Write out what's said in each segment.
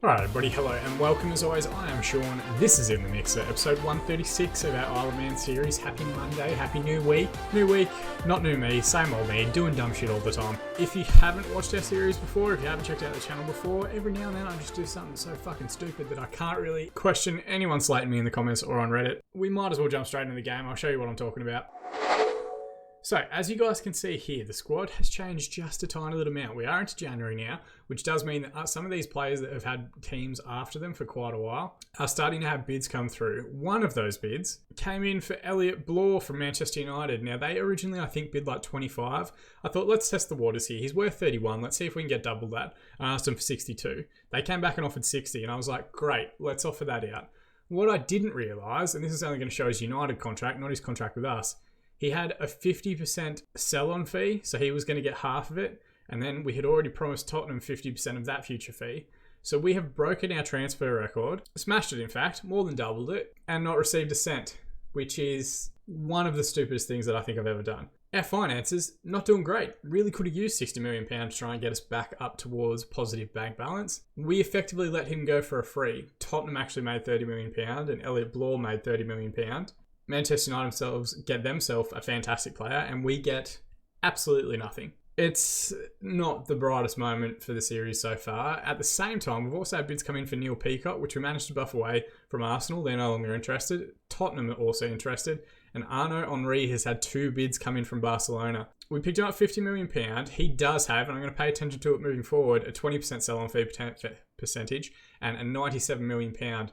Alright everybody, hello and welcome as always. I am Sean. This is In The Mixer, episode 136 of our Isle of Man series. Happy Monday, happy new week. New week, not new me, same old me, doing dumb shit all the time. If you haven't watched our series before, if you haven't checked out the channel before, every now and then I just do something so fucking stupid that I can't really question anyone slating me in the comments or on Reddit. We might as well jump straight into the game. I'll show you what I'm talking about. So, as you guys can see here, the squad has changed just a tiny little amount. We are into January now, which does mean that some of these players that have had teams after them for quite a while are starting to have bids come through. One of those bids came in for Elliot Bloor from Manchester United. Now, they originally, I think, bid like 25. I thought, let's test the waters here. He's worth 31. Let's see if we can get double that. I asked him for 62. They came back and offered 60, and I was like, great, let's offer that out. What I didn't realise, and this is only going to show his United contract, not his contract with us, he had a 50% sell-on fee, so he was going to get half of it. And then we had already promised Tottenham 50% of that future fee. So we have broken our transfer record, smashed it in fact, more than doubled it, and not received a cent, which is one of the stupidest things that I think I've ever done. Our finances, not doing great. Really could have used £60 million to try and get us back up towards positive bank balance. We effectively let him go for a free. Tottenham actually made £30 million and Elliot Bloor made £30 million. Manchester United themselves get themselves a fantastic player and we get absolutely nothing. It's not the brightest moment for the series so far. At the same time, we've also had bids come in for Neil Peacock, which we managed to buff away from Arsenal. They're no longer interested. Tottenham are also interested. And Arnaud Henry has had 2 bids come in from Barcelona. We picked him up £50 million. He does have, and I'm going to pay attention to it moving forward, a 20% sell-on fee percentage and a £97 million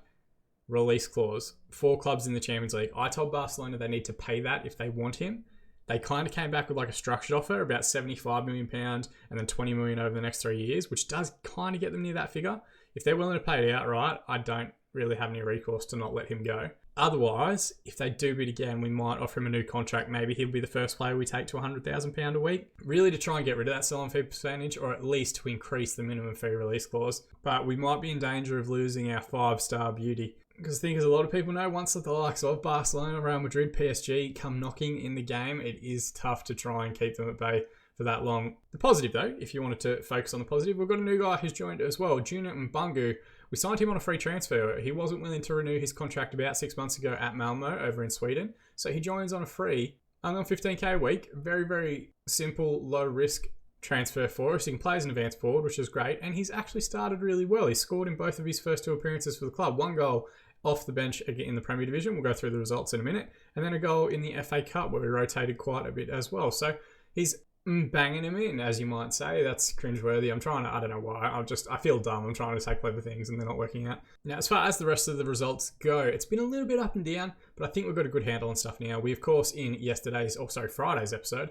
release clause. 4 clubs in the Champions League. I told Barcelona they need to pay that if they want him. They kind of came back with like a structured offer, about £75 million and then $20 million over the next 3 years, which does kind of get them near that figure. If they're willing to pay it outright, I don't really have any recourse to not let him go. Otherwise, if they do bid again, we might offer him a new contract. Maybe he'll be the first player we take to £100,000 a week. Really to try and get rid of that sell-on fee percentage, or at least to increase the minimum fee release clause. But we might be in danger of losing our 5-star beauty. Because the thing is, a lot of people know once the likes of Barcelona, Real Madrid, PSG come knocking in the game, it is tough to try and keep them at bay for that long. The positive though, if you wanted to focus on the positive, we've got a new guy who's joined as well, Junior Mbungu. We signed him on a free transfer. He wasn't willing to renew his contract about 6 months ago at Malmo over in Sweden. So he joins on a free, only on 15k a week. Very, very simple, low risk transfer for us. He can play as an advanced forward, which is great. And he's actually started really well. He scored in both of his first 2 appearances for the club. 1 goal off the bench in the Premier Division. We'll go through the results in a minute. And then a goal in the FA Cup where we rotated quite a bit as well. So he's banging him in, as you might say. That's cringeworthy. I don't know why. I feel dumb. I'm trying to say clever things and they're not working out. Now, as far as the rest of the results go, it's been a little bit up and down, but I think we've got a good handle on stuff now. We, of course, in Friday's episode,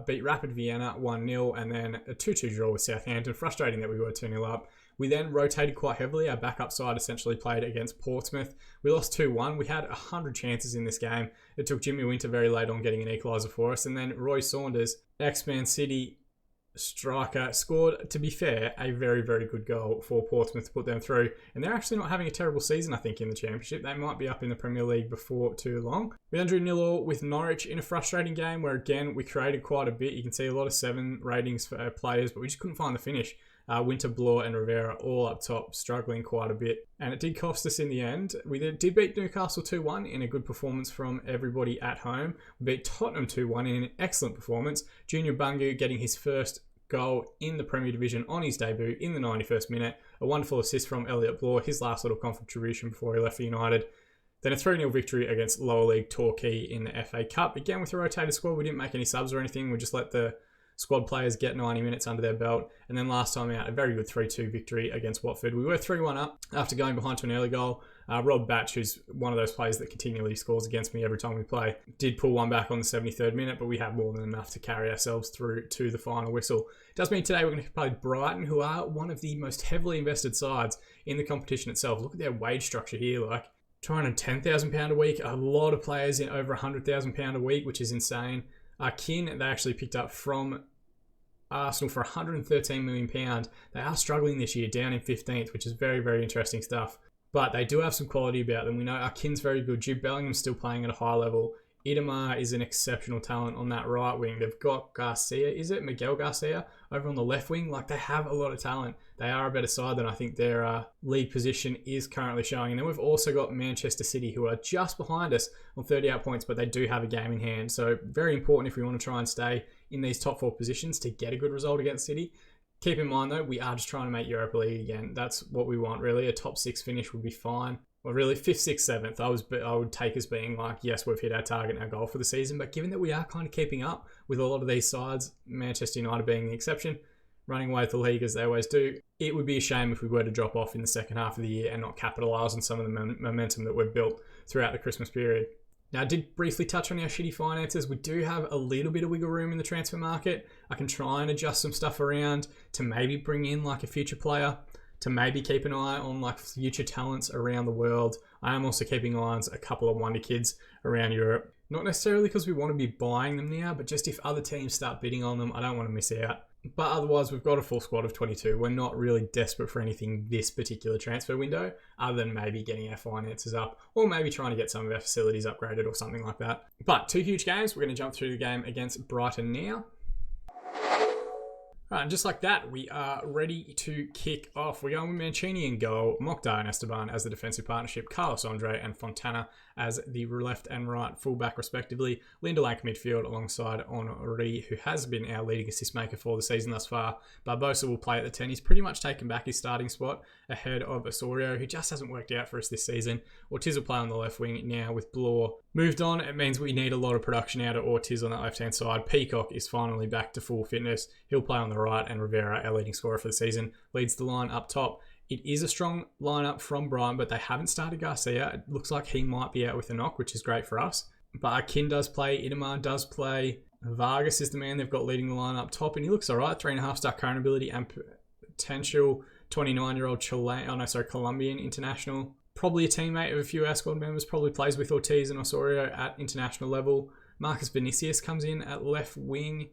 beat Rapid Vienna 1-0 and then a 2-2 draw with Southampton. Frustrating that we were 2-0 up. We then rotated quite heavily. Our backup side essentially played against Portsmouth. We lost 2-1. We had 100 chances in this game. It took Jimmy Winter very late on getting an equaliser for us. And then Roy Saunders, ex-Man City striker, scored, to be fair, a very, very good goal for Portsmouth to put them through. And they're actually not having a terrible season, I think, in the Championship. They might be up in the Premier League before too long. We then drew 0-0 with Norwich in a frustrating game where, again, we created quite a bit. You can see a lot of 7 ratings for our players, but we just couldn't find the finish. Winter, Bloor and Rivera all up top, struggling quite a bit. And it did cost us in the end. We did beat Newcastle 2-1 in a good performance from everybody at home. We beat Tottenham 2-1 in an excellent performance. Junior Bungu getting his first goal in the Premier Division on his debut in the 91st minute. A wonderful assist from Elliot Bloor, his last little contribution before he left for United. Then a 3-0 victory against lower league Torquay in the FA Cup. Again, with a rotated squad, we didn't make any subs or anything. We just let the squad players get 90 minutes under their belt. And then last time out, a very good 3-2 victory against Watford. We were 3-1 up after going behind to an early goal. Rob Batch, who's one of those players that continually scores against me every time we play, did pull one back on the 73rd minute, but we had more than enough to carry ourselves through to the final whistle. It does mean today we're going to play Brighton, who are one of the most heavily invested sides in the competition itself. Look at their wage structure here, like £210,000 a week. A lot of players in over £100,000 a week, which is insane. Kin, they actually picked up from Arsenal for £113 million. They are struggling this year, down in 15th, which is very, very interesting stuff. But they do have some quality about them. We know Kin's very good. Jude Bellingham's still playing at a high level Idemar is an exceptional talent on that right wing. They've got Garcia, is it? Miguel Garcia over on the left wing. Like, they have a lot of talent. They are a better side than I think their league position is currently showing. And then we've also got Manchester City, who are just behind us on 38 points, but they do have a game in hand. So very important if we want to try and stay in these top 4 positions to get a good result against City. Keep in mind, though, we are just trying to make Europa League again. That's what we want, really. A top 6 finish would be fine. Well, really, 5th, 6th, 7th, I would take as being like, yes, we've hit our target, our goal for the season. But given that we are kind of keeping up with a lot of these sides, Manchester United being the exception, running away with the league as they always do, it would be a shame if we were to drop off in the second half of the year and not capitalise on some of the momentum that we've built throughout the Christmas period. Now, I did briefly touch on our shitty finances. We do have a little bit of wiggle room in the transfer market. I can try and adjust some stuff around to maybe bring in like a future player, to maybe keep an eye on like future talents around the world. I am also keeping an eye on a couple of wonder kids around Europe. Not necessarily because we want to be buying them now, but just if other teams start bidding on them, I don't want to miss out. But otherwise, we've got a full squad of 22. We're not really desperate for anything this particular transfer window, other than maybe getting our finances up, or maybe trying to get some of our facilities upgraded or something like that. But 2 huge games. We're going to jump through the game against Brighton now. Right, and just like that, we are ready to kick off. We're going with Mancini in goal, Mokhtar and Esteban as the defensive partnership, Carlos Andre and Fontana as the left and right fullback respectively, Lindelank midfield alongside Henri, who has been our leading assist maker for the season thus far. Barbosa will play at the 10. He's pretty much taken back his starting spot ahead of Osorio, who just hasn't worked out for us this season. Ortiz will play on the left wing now with Blore moved on. It means we need a lot of production out of Ortiz on that left-hand side. Peacock is finally back to full fitness. He'll play on the right, and Rivera, our leading scorer for the season, leads the line up top. It is a strong lineup from Brighton, but they haven't started Garcia. It looks like he might be out with a knock, which is great for us. But Akin does play, Idemar does play. Vargas is the man they've got leading the line up top, and he looks all right. 3.5-star current ability and potential 29-year-old Colombian international. Probably a teammate of a few of our squad members, probably plays with Ortiz and Osorio at international level. Marcus Vinicius comes in at left wing.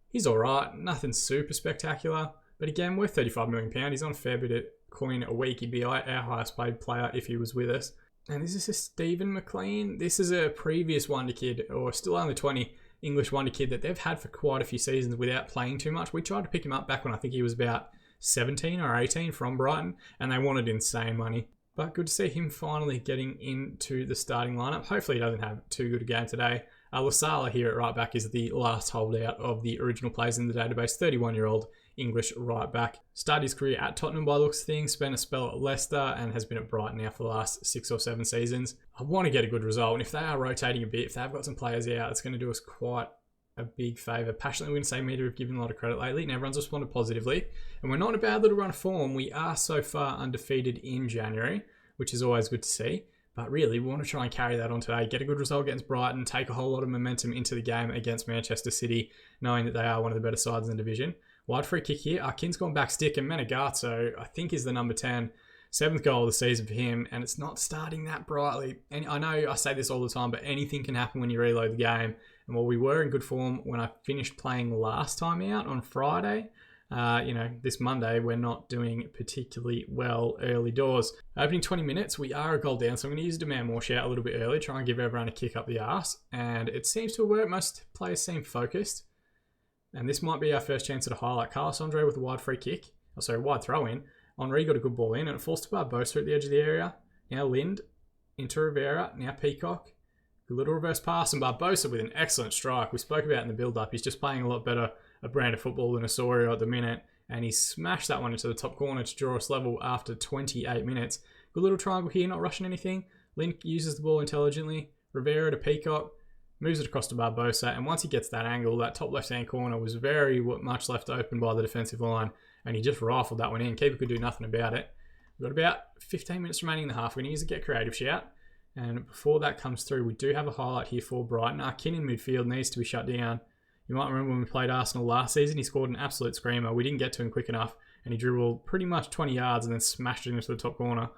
He's all right, nothing super spectacular. But again, we're £35 million. He's on a fair bit of coin a week. He'd be our highest paid player if he was with us. And is this a Stephen McLean? This is a previous wonder kid, or still only 20, English wonder kid that they've had for quite a few seasons without playing too much. We tried to pick him up back when I think he was about 17 or 18 from Brighton, and they wanted insane money. But good to see him finally getting into the starting lineup. Hopefully he doesn't have too good a game today. Lasala here at right back is the last holdout of the original players in the database, 31-year-old English right back. Started his career at Tottenham by the looks of things, spent a spell at Leicester and has been at Brighton now for the last 6 or 7 seasons. I want to get a good result, and if they are rotating a bit, if they've got some players out, it's going to do us quite a big favour. Passionately, we're going to say Media have given a lot of credit lately, and everyone's responded positively. And we're not in a bad little run of form. We are so far undefeated in January, which is always good to see. But really, we want to try and carry that on today, get a good result against Brighton, take a whole lot of momentum into the game against Manchester City, knowing that they are one of the better sides in the division. Wide free kick here. Akin's gone back stick, and Menegazzo, I think, is the number 10. 7th goal of the season for him, and it's not starting that brightly. And I know I say this all the time, but anything can happen when you reload the game. And while we were in good form when I finished playing last time out on Friday, this Monday, we're not doing particularly well early doors. Opening 20 minutes, we are a goal down, so I'm going to use demand more shout a little bit early, try and give everyone a kick up the arse. And it seems to work. Most players seem focused. And this might be our first chance at a highlight. Carlos Andre with a wide free kick. Wide throw in. Henri got a good ball in, and it falls to Barbosa at the edge of the area. Now Lind into Rivera. Now Peacock. Good little reverse pass, and Barbosa with an excellent strike. We spoke about in the build-up. He's just playing a lot better a brand of football than Osorio at the minute, and he smashed that one into the top corner to draw us level after 28 minutes. Good little triangle here, not rushing anything. Lind uses the ball intelligently. Rivera to Peacock, moves it across to Barbosa, and once he gets that angle, that top left-hand corner was very much left open by the defensive line, and he just rifled that one in. Keeper could do nothing about it. We've got about 15 minutes remaining in the half. We're going to use a get creative shout. And before that comes through, we do have a highlight here for Brighton. Akin in midfield needs to be shut down. You might remember when we played Arsenal last season, he scored an absolute screamer. We didn't get to him quick enough, and he dribbled pretty much 20 yards and then smashed it into the top corner.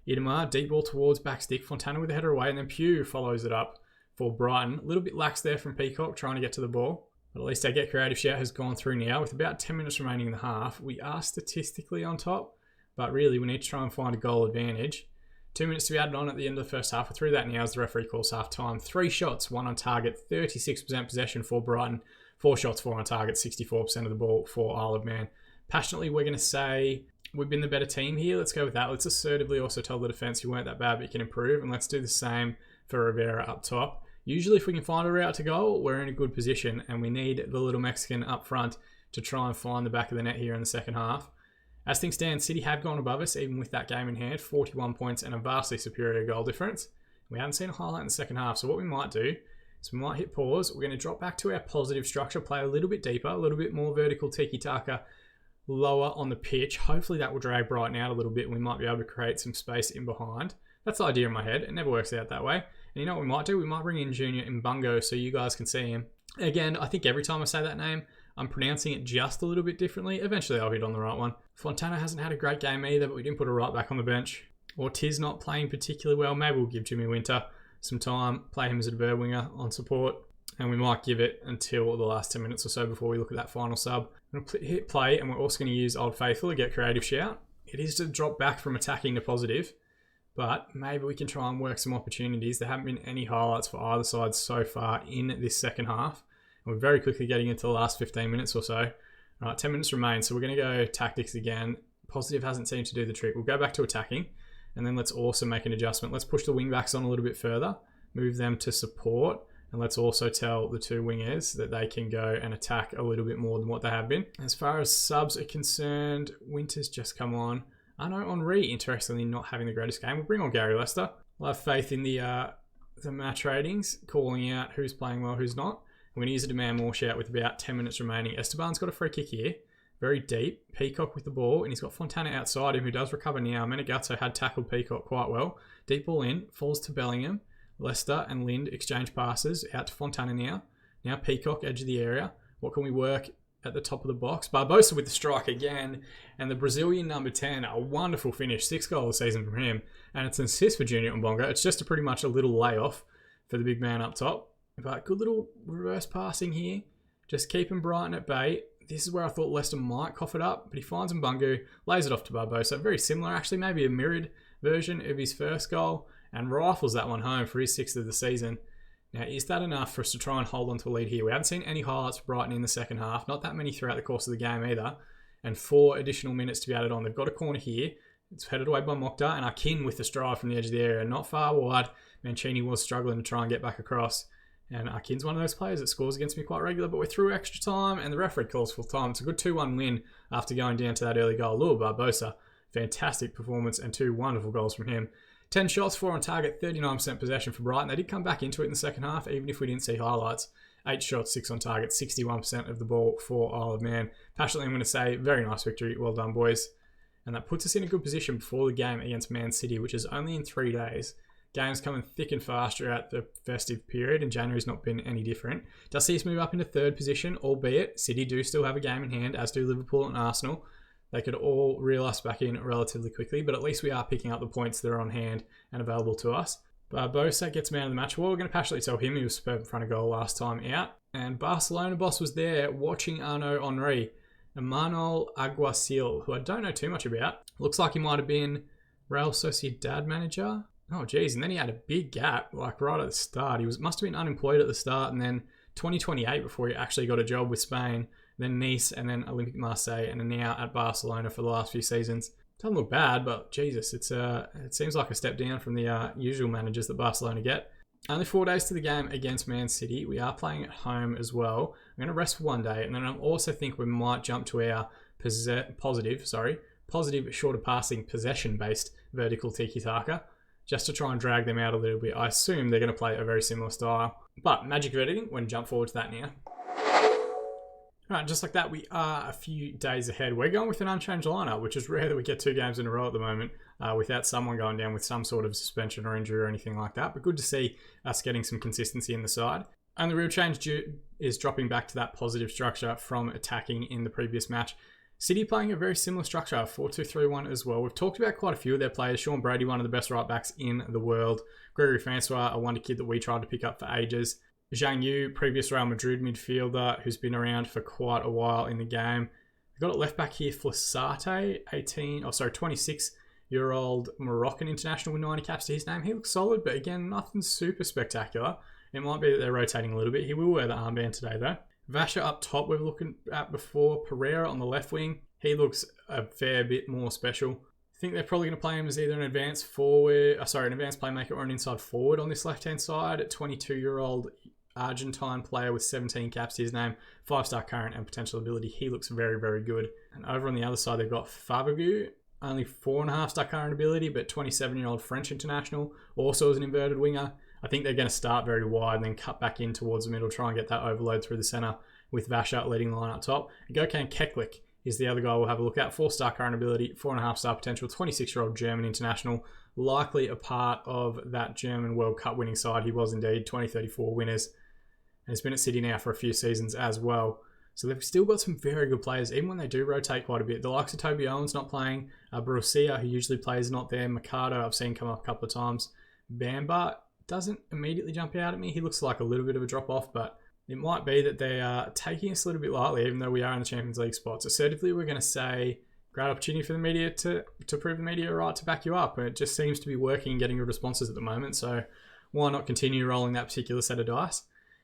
Idemar, deep ball towards back stick. Fontana with the header away, and then Pugh follows it up for Brighton. A little bit lax there from Peacock trying to get to the ball. But at least our get creative shout has gone through now. With about 10 minutes remaining in the half, we are statistically on top, but really we need to try and find a goal advantage. 2 minutes to be added on at the end of the first half. We're through that now as the referee calls half time. 3 shots, 1 on target, 36% possession for Brighton. 4 shots, 4 on target, 64% of the ball for Isle of Man. Passionately, we're going to say we've been the better team here. Let's go with that. Let's assertively also tell the defence you weren't that bad, but you can improve. And let's do the same for Rivera up top. Usually if we can find a route to goal, we're in a good position, and we need the little Mexican up front to try and find the back of the net here in the second half. As things stand, City have gone above us, even with that game in hand, 41 points and a vastly superior goal difference. We haven't seen a highlight in the second half, so what we might do is we might hit pause. We're going to drop back to our positive structure, play a little bit deeper, a little bit more vertical tiki-taka, lower on the pitch. Hopefully that will drag Brighton out a little bit, and we might be able to create some space in behind. That's the idea in my head. It never works out that way. And you know what we might do? We might bring in Junior Mbungo so you guys can see him. Again, I think every time I say that name, I'm pronouncing it just a little bit differently. Eventually I'll hit on the right one. Fontana hasn't had a great game either, but we didn't put a right back on the bench. Ortiz not playing particularly well. Maybe we'll give Jimmy Winter some time, play him as a bird winger on support, and we might give it until the last 10 minutes or so before we look at that final sub. I'm going to hit play, and we're also going to use Old Faithful to get creative shout. It is to drop back from attacking to positive, but maybe we can try and work some opportunities. There haven't been any highlights for either side so far in this second half. And we're very quickly getting into the last 15 minutes or so. All right, 10 minutes remain, so we're going to go tactics again. Positive hasn't seemed to do the trick. We'll go back to attacking, and then let's also make an adjustment. Let's push the wing backs on a little bit further, move them to support, and let's also tell the 2 wingers that they can go and attack a little bit more than what they have been. As far as subs are concerned, Winter's just come on. I know Henri, interestingly, not having the greatest game. We'll bring on Gary Lester. We'll have faith in the match ratings, calling out who's playing well, who's not. We're going to use a demand more shout with about 10 minutes remaining. Esteban's got a free kick here. Very deep. Peacock with the ball, and he's got Fontana outside him, who does recover now. Menegazzo had tackled Peacock quite well. Deep ball in, falls to Bellingham. Leicester and Lind exchange passes out to Fontana now. Now Peacock, edge of the area. What can we work at the top of the box? Barbosa with the strike again. And the Brazilian number 10, a wonderful finish. 6 goals a season from him. And it's an assist for Junior Mbongo. It's just pretty much a little layoff for the big man up top. But good little reverse passing here. Just keeping Brighton at bay. This is where I thought Leicester might cough it up. But he finds Mbungu, lays it off to Barbosa. Very similar, actually. Maybe a mirrored version of his first goal. And rifles that one home for his 6th of the season. Now, is that enough for us to try and hold on to a lead here? We haven't seen any highlights for Brighton in the second half. Not that many throughout the course of the game either. And 4 additional minutes to be added on. They've got a corner here. It's headed away by Mokhtar. And Akin with the stride from the edge of the area. Not far wide. Mancini was struggling to try and get back across. And Akin's one of those players that scores against me quite regular, but we're through extra time, and the referee calls full time. It's a good 2-1 win after going down to that early goal. Lua Barbosa, fantastic performance, and 2 wonderful goals from him. 10 shots, 4 on target, 39% possession for Brighton. They did come back into it in the second half, even if we didn't see highlights. 8 shots, 6 on target, 61% of the ball for Isle of Man. Passionately, I'm going to say, very nice victory. Well done, boys. And that puts us in a good position before the game against Man City, which is only in 3 days. Games coming thick and fast throughout the festive period, and January's not been any different. Does see us move up into 3rd position, albeit City do still have a game in hand, as do Liverpool and Arsenal. They could all reel us back in relatively quickly, but at least we are picking up the points that are on hand and available to us. Barbosa gets man of the match. Well, we're going to passionately tell him he was superb in front of goal last time out. And Barcelona boss was there watching Arnaud Henri. Emmanuel Alguacil, who I don't know too much about. Looks like he might have been Real Sociedad manager. Oh, geez. And then he had a big gap, like right at the start. He must have been unemployed at the start, and then 2028 before he actually got a job with Spain, then Nice, and then Olympique Marseille, and now at Barcelona for the last few seasons. Doesn't look bad, but Jesus, it seems like a step down from the usual managers that Barcelona get. Only 4 days to the game against Man City. We are playing at home as well. I'm going to rest for 1 day, and then I also think we might jump to our positive shorter passing, possession-based vertical tiki-taka, just to try and drag them out a little bit. I assume they're going to play a very similar style. But magic of editing, we're going to jump forward to that now. Right, just like that, we are a few days ahead. We're going with an unchanged lineup, which is rare that we get 2 games in a row at the moment without someone going down with some sort of suspension or injury or anything like that. But good to see us getting some consistency in the side. And the real change is dropping back to that positive structure from attacking in the previous match. City playing a very similar structure, 4-2-3-1 as well. We've talked about quite a few of their players. Sean Brady, one of the best right backs in the world. Gregory Francois, a wonder kid that we tried to pick up for ages. Zhang Yu, previous Real Madrid midfielder, who's been around for quite a while in the game. We've got it left back here, Flassate, 26 22-year-old Moroccan international with 90 caps to his name. He looks solid, but again, nothing super spectacular. It might be that they're rotating a little bit. He will wear the armband today, though. Vasher up top, we're looking at before. Pereira on the left wing. He looks a fair bit more special. I think they're probably going to play him as either an advanced playmaker or an inside forward on this left-hand side. A 22-year-old Argentine player with 17 caps to his name, 5-star current and potential ability. He looks very, very good. And over on the other side, they've got Fabagu, only 4.5-star current ability, but 27-year-old French international, also as an inverted winger. I think they're going to start very wide and then cut back in towards the middle, try and get that overload through the centre with Vasher leading the line up top. And Gökhan Keklik is the other guy we'll have a look at. 4-star current ability, 4.5-star potential, 26-year-old German international, likely a part of that German World Cup winning side. He was indeed 2034 winners. And he's been at City now for a few seasons as well. So they've still got some very good players, even when they do rotate quite a bit. The likes of Toby Owens not playing, Borussia, who usually plays, not there. Mikado, I've seen come up a couple of times. Bamba doesn't immediately jump out at me. He looks like a little bit of a drop-off, but it might be that they are taking us a little bit lightly, even though we are in the Champions League spots. Assertively, we're going to say, great opportunity for the media to prove the media right to back you up. It just seems to be working and getting good responses at the moment, so why not continue rolling that particular set of dice?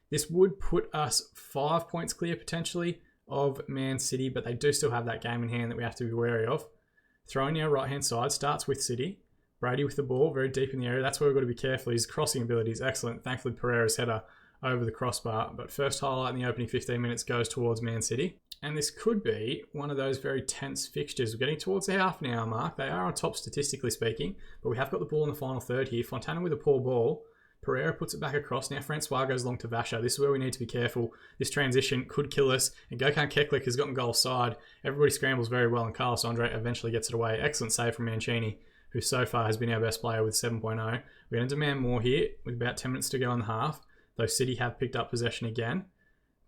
This would put us 5 points clear, potentially, of Man City, but they do still have that game in hand that we have to be wary of. Throwing our right-hand side starts with City. Brady with the ball, very deep in the area. That's where we've got to be careful. His crossing ability is excellent. Thankfully, Pereira's header over the crossbar. But first highlight in the opening 15 minutes goes towards Man City. And this could be one of those very tense fixtures. We're getting towards the half an hour mark. They are on top statistically speaking, but we have got the ball in the final third here. Fontana with a poor ball. Pereira puts it back across. Now Francois goes long to Vasher. This is where we need to be careful. This transition could kill us. And Gökhan Keklik has gotten goal side. Everybody scrambles very well, and Carlos Andre eventually gets it away. Excellent save from Mancini, who so far has been our best player with 7.0. We're going to demand more here with about 10 minutes to go in the half, though City have picked up possession again.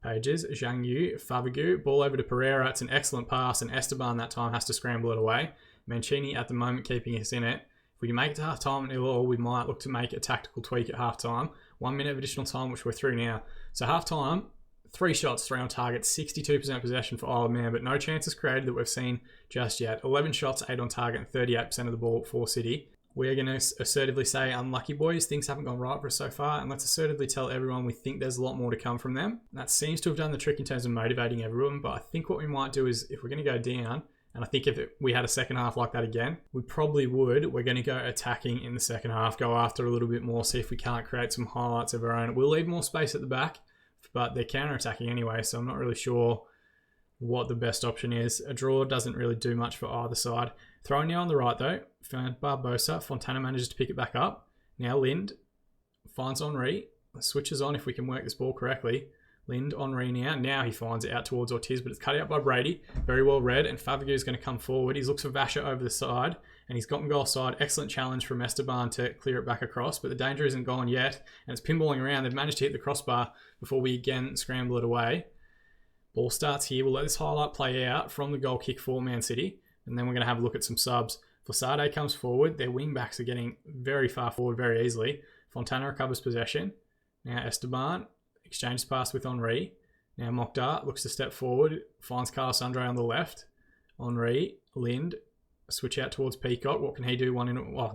Pages, Zhang Yu, Fabagu, ball over to Pereira. It's an excellent pass, and Esteban that time has to scramble it away. Mancini at the moment keeping us in it. If we can make it to half-time at 0-0, we might look to make a tactical tweak at half-time. 1 minute of additional time, which we're through now. So half-time, 3 shots, 3 on target, 62% possession for Isle of Man, but no chances created that we've seen just yet. 11 shots, 8 on target, and 38% of the ball for City. We're going to assertively say, unlucky boys, things haven't gone right for us so far, and let's assertively tell everyone we think there's a lot more to come from them. That seems to have done the trick in terms of motivating everyone, but I think what we might do is, if we're going to go down, and I think if we had a second half like that again, we probably would. We're going to go attacking in the second half, go after a little bit more, see if we can't create some highlights of our own. We'll leave more space at the back, but they're counter-attacking anyway, so I'm not really sure what the best option is. A draw doesn't really do much for either side. Throwing now on the right, though. Found Barbosa. Fontana manages to pick it back up. Now Lind finds Henri. Switches on if we can work this ball correctly. Lind, Henri now. Now he finds it out towards Ortiz, but it's cut out by Brady. Very well read, and Fabagu is going to come forward. He looks for Vasher over the side, and he's gotten goal side. Excellent challenge from Esteban to clear it back across, but the danger isn't gone yet, and it's pinballing around. They've managed to hit the crossbar before we again scramble it away. Ball starts here. We'll let this highlight play out from the goal kick for Man City, and then we're going to have a look at some subs. Fasade comes forward. Their wing backs are getting very far forward very easily. Fontana recovers possession. Now Esteban exchanges pass with Henri. Now Mokhtar looks to step forward, finds Carlos Andre on the left. Henri, Lind, switch out towards Peacock. What can he do?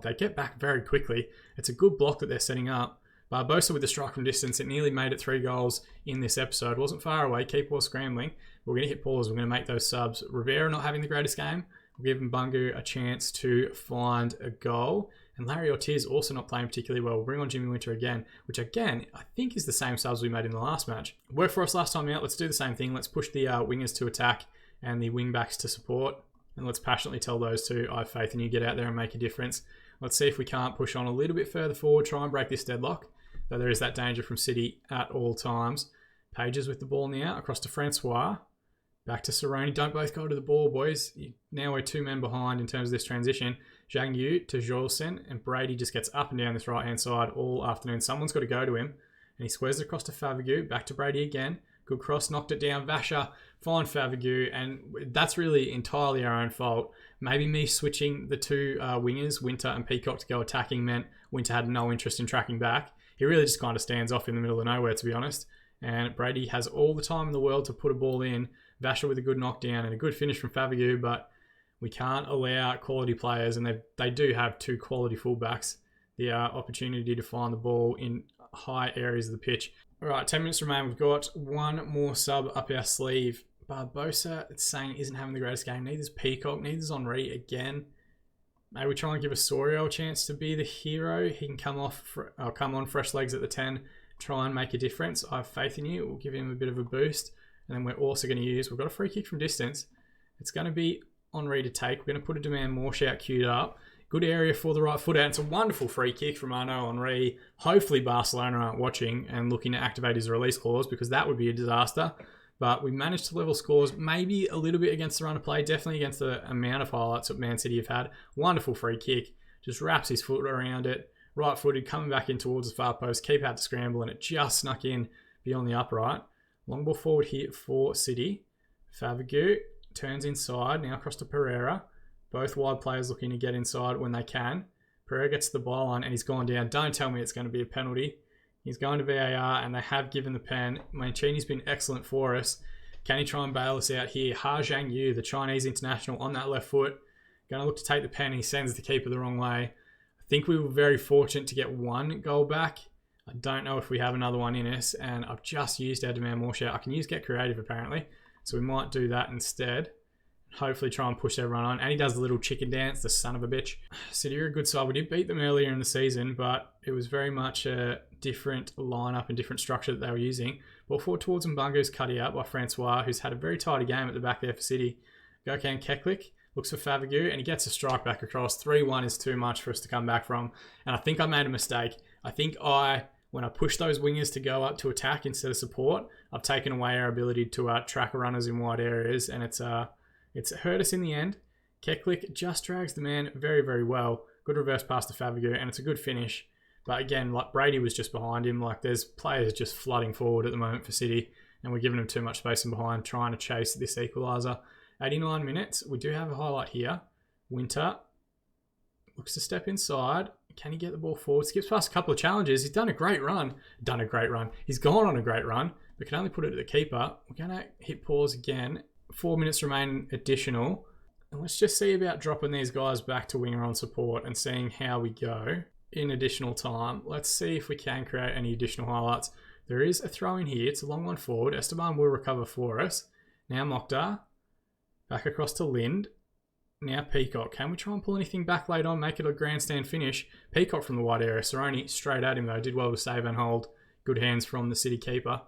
They get back very quickly. It's a good block that they're setting up. Barbosa with the strike from distance. It nearly made it 3 goals in this episode. Wasn't far away. Keeper was scrambling. We're going to hit pause. We're going to make those subs. Rivera not having the greatest game. We'll give Mbungu a chance to find a goal. And Larry Ortiz also not playing particularly well. We'll bring on Jimmy Winter again, which again, I think is the same subs we made in the last match. Worked for us last time out. Let's do the same thing. Let's push the wingers to attack and the wing backs to support. And let's passionately tell those two, I have faith in you, get out there and make a difference. Let's see if we can't push on a little bit further forward, try and break this deadlock. Though there is that danger from City at all times. Pages with the ball now, across to Francois. Back to Cerrone. Don't both go to the ball, boys. Now we're 2 men behind in terms of this transition. Zhang Yu to Jolson, and Brady just gets up and down this right-hand side all afternoon. Someone's got to go to him, and he squares it across to Fabagu. Back to Brady again. Good cross, knocked it down. Vasher, find Fabagu, and that's really entirely our own fault. Maybe me switching the 2 wingers, Winter and Peacock, to go attacking meant Winter had no interest in tracking back. He really just kind of stands off in the middle of nowhere, to be honest. And Brady has all the time in the world to put a ball in. Vasher with a good knockdown and a good finish from Fabagu, but We can't allow quality players, and they do have 2 quality fullbacks, the opportunity to find the ball in high areas of the pitch. All right, 10 minutes remain. We've got one more sub up our sleeve. Barbosa, it's saying, isn't having the greatest game. Neither's Peacock, neither's Henri again. Maybe we try and give Osorio a chance to be the hero. He can come on fresh legs at the 10, try and make a difference. I have faith in you. We'll give him a bit of a boost. And then we're also going to we've got a free kick from distance. It's going to be Henri to take. We're going to put a demand more shout queued up. Good area for the right foot out. It's a wonderful free kick from Arnaud Henri. Hopefully Barcelona aren't watching and looking to activate his release clause, because that would be a disaster. But we managed to level scores, maybe a little bit against the run of play, definitely against the amount of highlights that Man City have had. Wonderful free kick. Just wraps his foot around it. Right footed, coming back in towards the far post. Keep out the scramble, and it just snuck in beyond the upright. Long ball forward here for City. Fabregas turns inside, now across to Pereira. Both wide players looking to get inside when they can. Pereira gets to the byline and he's gone down. Don't tell me it's going to be a penalty. He's going to VAR and they have given the pen. Mancini's been excellent for us. Can he try and bail us out here? Ha Zhang-Yu, the Chinese international, on that left foot. Going to look to take the pen. He sends the keeper the wrong way. I think we were very fortunate to get 1 goal back. I don't know if we have another one in us. And I've just used our demand more shout. I can use get creative apparently. So we might do that instead. Hopefully try and push everyone on. And he does the little chicken dance, the son of a bitch. City are a good side. We did beat them earlier in the season, but it was very much a different lineup and different structure that they were using. Ball forward towards Mbungo's cut out by Francois, who's had a very tidy game at the back there for City. Gökhan Keklik looks for Fabregas, and he gets a strike back across. 3-1 is too much for us to come back from. And I think I made a mistake. I think when I push those wingers to go up to attack instead of support, I've taken away our ability to track runners in wide areas, and it's hurt us in the end. Keklik just drags the man very, very well. Good reverse pass to Fabregas, and it's a good finish. But again, like Brady was just behind him. Like there's players just flooding forward at the moment for City, and we're giving them too much space in behind, trying to chase this equaliser. 89 minutes. We do have a highlight here. Winter looks to step inside. Can he get the ball forward? Skips past a couple of challenges. He's done a great run. He's gone on a great run, but can only put it to the keeper. We're going to hit pause again. 4 minutes remain additional. And let's just see about dropping these guys back to winger on support and seeing how we go in additional time. Let's see if we can create any additional highlights. There is a throw in here. It's a long one forward. Esteban will recover for us. Now Mokhtar. Back across to Lind. Now Peacock. Can we try and pull anything back late on? Make it a grandstand finish. Peacock from the wide area. Saroni straight at him though. Did well to save and hold. Good hands from the City keeper.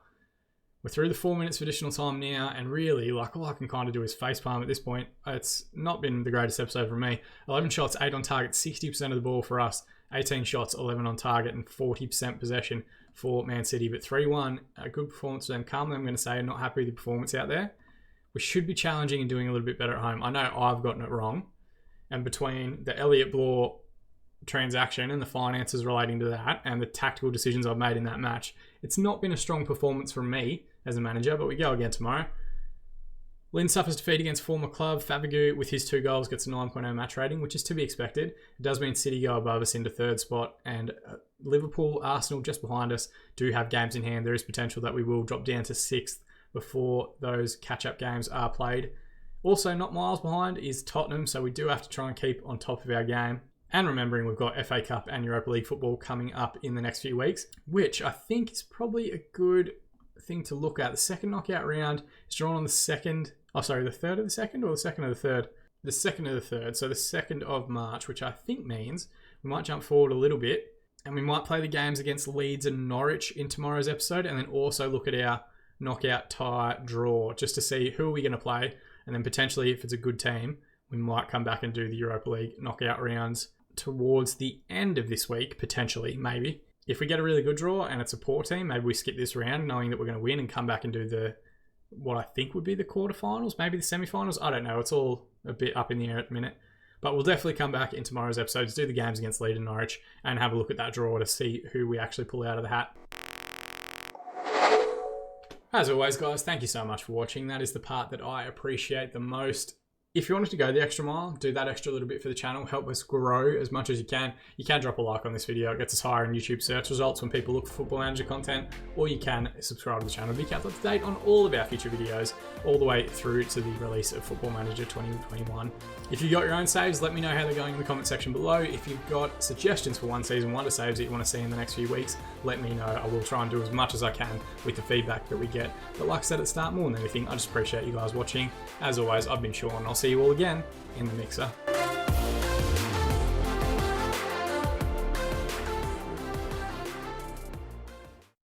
We're through the 4 minutes of additional time now, and really, like, all I can kind of do is facepalm at this point. It's not been the greatest episode for me. 11 shots, 8 on target, 60% of the ball for us. 18 shots, 11 on target, and 40% possession for Man City. But 3-1, a good performance for them. Calmly, I'm going to say, I'm not happy with the performance out there. We should be challenging and doing a little bit better at home. I know I've gotten it wrong. And between the Elliot Bloor transaction and the finances relating to that and the tactical decisions I've made in that match, it's not been a strong performance from me as a manager, but we go again tomorrow. Lynn suffers defeat against former club. Fabregas, with his 2 goals, gets a 9.0 match rating, which is to be expected. It does mean City go above us into 3rd spot, and Liverpool, Arsenal just behind us do have games in hand. There is potential that we will drop down to 6th before those catch-up games are played. Also, not miles behind is Tottenham, so we do have to try and keep on top of our game. And remembering we've got FA Cup and Europa League football coming up in the next few weeks, which I think is probably a good thing to look at. The second knockout round is drawn on the 3rd of the 2nd or the 2nd of the 3rd? The 2nd of the 3rd, so the 2nd of March, which I think means we might jump forward a little bit and we might play the games against Leeds and Norwich in tomorrow's episode, and then also look at our knockout tie draw just to see who are we going to play, and then potentially if it's a good team, we might come back and do the Europa League knockout rounds towards the end of this week, potentially, maybe. If we get a really good draw and it's a poor team, maybe we skip this round knowing that we're going to win and come back and do what I think would be the quarterfinals, maybe the semi-finals. I don't know. It's all a bit up in the air at the minute. But we'll definitely come back in tomorrow's episode to do the games against Leeds and Norwich and have a look at that draw to see who we actually pull out of the hat. As always, guys, thank you so much for watching. That is the part that I appreciate the most. If you wanted to go the extra mile, do that extra little bit for the channel, help us grow as much as you can. You can drop a like on this video. It gets us higher in YouTube search results when people look for Football Manager content, or you can subscribe to the channel to be kept up to date on all of our future videos, all the way through to the release of Football Manager 2021. If you've got your own saves, let me know how they're going in the comment section below. If you've got suggestions for one season wonder saves that you want to see in the next few weeks, let me know. I will try and do as much as I can with the feedback that we get. But like I said at the start, more than anything, I just appreciate you guys watching. As always, I've been Sean. I'll see you all again in the mixer.